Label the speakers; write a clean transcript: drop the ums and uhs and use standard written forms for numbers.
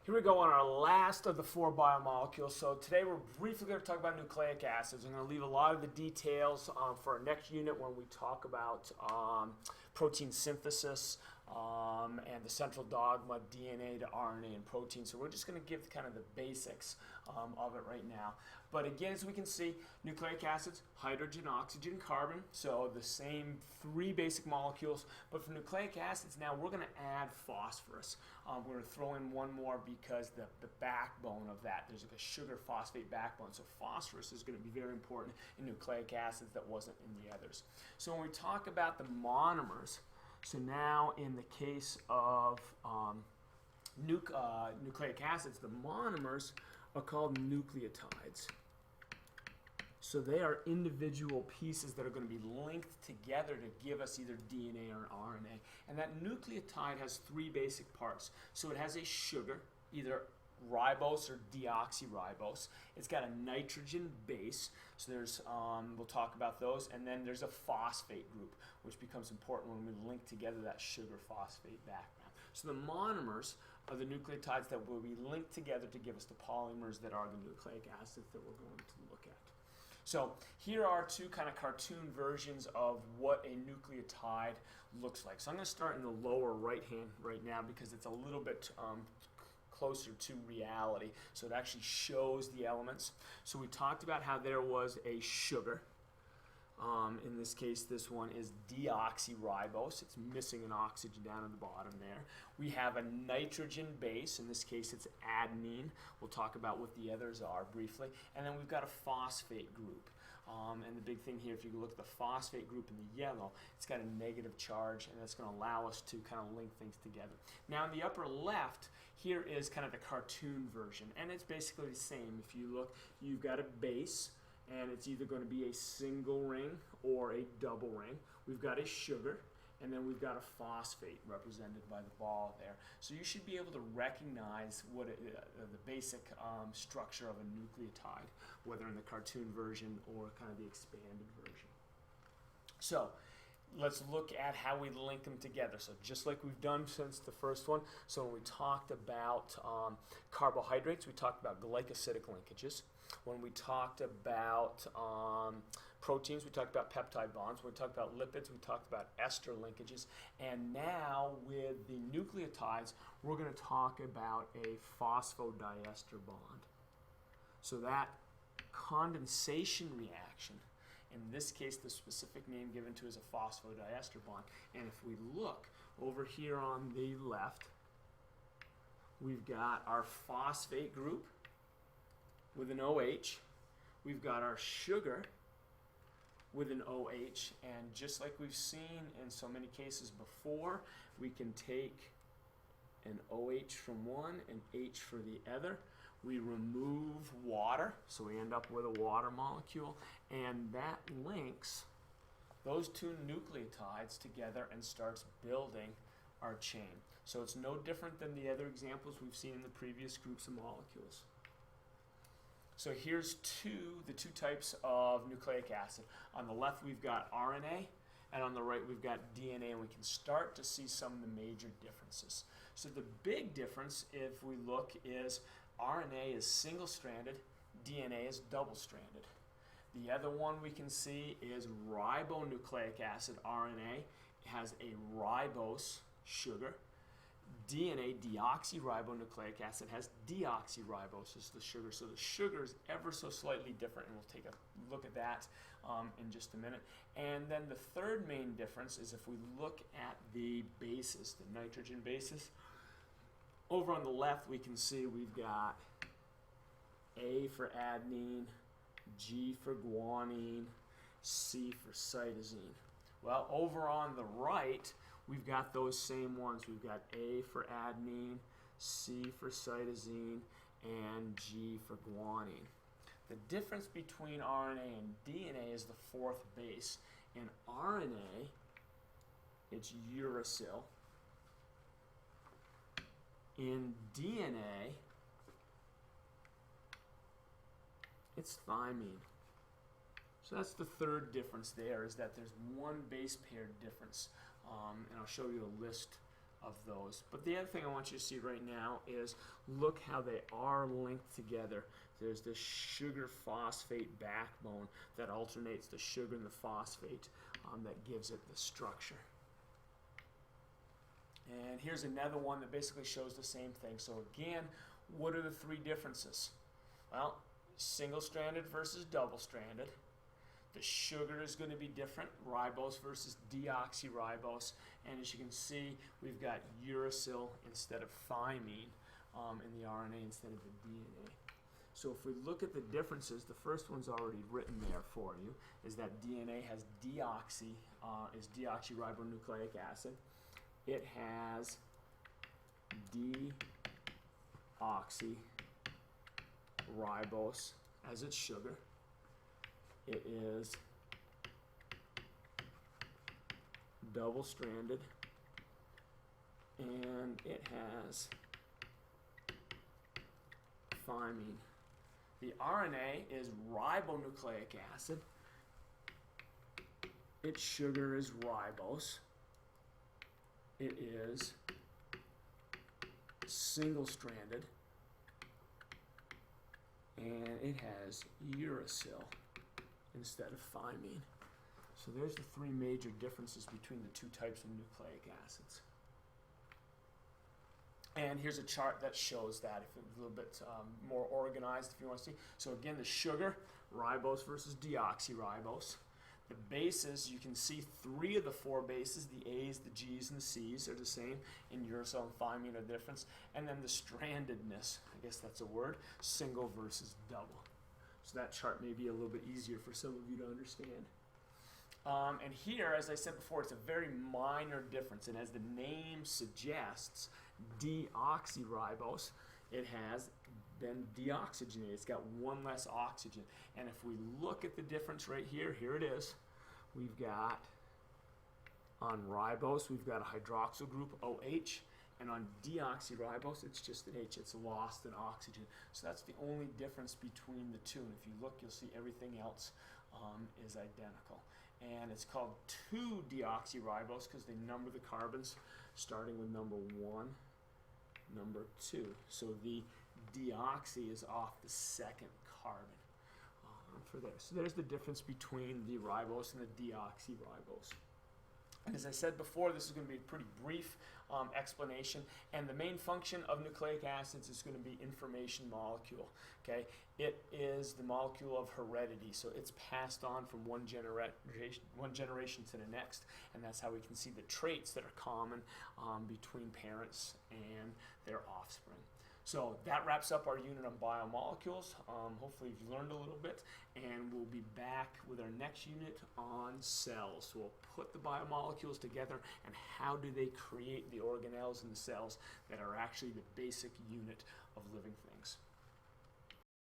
Speaker 1: Here we go on our last of the 4 biomolecules. So today we're briefly going to talk about nucleic acids. I'm going to leave a lot of the details for our next unit when we talk about protein synthesis and the central dogma, DNA to RNA and protein. So we're just going to give kind of the basics of it right now. But again, as we can see, nucleic acids, hydrogen, oxygen, carbon. So the same 3 basic molecules. But for nucleic acids now, we're going to add phosphorus. We're going to throw in one more because the backbone of that, there's like a sugar phosphate backbone. So phosphorus is going to be very important in nucleic acids that wasn't in the others. So when we talk about the monomers, so now in the case of nucleic acids, the monomers are called nucleotides. So they are individual pieces that are going to be linked together to give us either DNA or RNA. And that nucleotide has 3 basic parts. So it has a sugar, either ribose or deoxyribose. It's got a nitrogen base, so there's we'll talk about those, and then there's a phosphate group, which becomes important when we link together that sugar phosphate background. So the monomers are the nucleotides that will be linked together to give us the polymers that are the nucleic acids that we're going to look at. So here are 2 kind of cartoon versions of what a nucleotide looks like. So I'm going to start in the lower right hand right now because it's a little bit closer to reality. So it actually shows the elements. So we talked about how there was a sugar. In this case, this one is deoxyribose. It's missing an oxygen down at the bottom there. We have a nitrogen base. In this case, it's adenine. We'll talk about what the others are briefly. And then we've got a phosphate group. And the big thing here, if you look at the phosphate group in the yellow, it's got a negative charge, and that's going to allow us to kind of link things together. Now, in the upper left, here is kind of the cartoon version, and it's basically the same. If you look, you've got a base, and it's either going to be a single ring or a double ring. We've got a sugar, and then we've got a phosphate represented by the ball there. So you should be able to recognize what the basic structure of a nucleotide, whether in the cartoon version or kind of the expanded version. So let's look at how we link them together. So just like we've done since the first one, so when we talked about carbohydrates, we talked about glycosidic linkages. When we talked about proteins, we talked about peptide bonds. When we talked about lipids, we talked about ester linkages. And now with the nucleotides, we're going to talk about a phosphodiester bond. So that condensation reaction, in this case, the specific name given to is a phosphodiester bond. And if we look over here on the left, we've got our phosphate group with an OH. We've got our sugar with an OH. And just like we've seen in so many cases before, we can take an OH from one and H for the other. We remove water, so we end up with a water molecule, and that links those 2 nucleotides together and starts building our chain. So it's no different than the other examples we've seen in the previous groups of molecules. So here's the two types of nucleic acid. On the left we've got RNA, and on the right we've got DNA, and we can start to see some of the major differences. So the big difference, if we look, is RNA is single-stranded, DNA is double-stranded. The other one we can see is ribonucleic acid, RNA. It has a ribose sugar. DNA, deoxyribonucleic acid, has deoxyribose as the sugar. So the sugar is ever so slightly different, and we'll take a look at that in just a minute. And then the third main difference is if we look at the bases, the nitrogen bases. Over on the left, we can see we've got A for adenine, G for guanine, C for cytosine. Well, over on the right, we've got those same ones. We've got A for adenine, C for cytosine, and G for guanine. The difference between RNA and DNA is the 4th base. In RNA, it's uracil. In DNA, it's thymine. So that's the third difference there, is that there's one base pair difference. And I'll show you a list of those. But the other thing I want you to see right now is look how they are linked together. There's this sugar phosphate backbone that alternates the sugar and the phosphate that gives it the structure. And here's another one that basically shows the same thing. So again, what are the three differences? Well, single-stranded versus double-stranded. The sugar is going to be different, ribose versus deoxyribose. And as you can see, we've got uracil instead of thymine in the RNA instead of the DNA. So if we look at the differences, the first one's already written there for you, is that DNA has is deoxyribonucleic acid. It has deoxyribose as its sugar. It is double-stranded, and it has thymine. The RNA is ribonucleic acid. Its sugar is ribose. It is single-stranded, and it has uracil instead of thymine. So there's the three major differences between the two types of nucleic acids. And here's a chart that shows that, if it's a little bit more organized if you want to see. So again, the sugar, ribose versus deoxyribose. The bases, you can see 3 of the 4 bases, the A's, the G's, and the C's are the same, and uracil and thymine are different. And then the strandedness, I guess that's a word, single versus double. So that chart may be a little bit easier for some of you to understand. And here, as I said before, it's a very minor difference. And as the name suggests, deoxyribose, it has been deoxygenated. It's got one less oxygen. And if we look at the difference right here, here it is. We've got, on ribose, we've got a hydroxyl group, OH. And on deoxyribose, it's just an H. It's lost an oxygen. So that's the only difference between the two. And if you look, you'll see everything else is identical. And it's called 2-deoxyribose because they number the carbons starting with number 1, number 2. So the deoxy is off the second carbon for there. So there's the difference between the ribose and the deoxyribose. And as I said before, this is going to be a pretty brief explanation. And the main function of nucleic acids is going to be information molecule. Okay, it is the molecule of heredity, so it's passed on from one generation to the next, and that's how we can see the traits that are common between parents and their offspring. So that wraps up our unit on biomolecules. Hopefully you've learned a little bit, and we'll be back with our next unit on cells. So we'll put the biomolecules together and how do they create the organelles in the cells that are actually the basic unit of living things.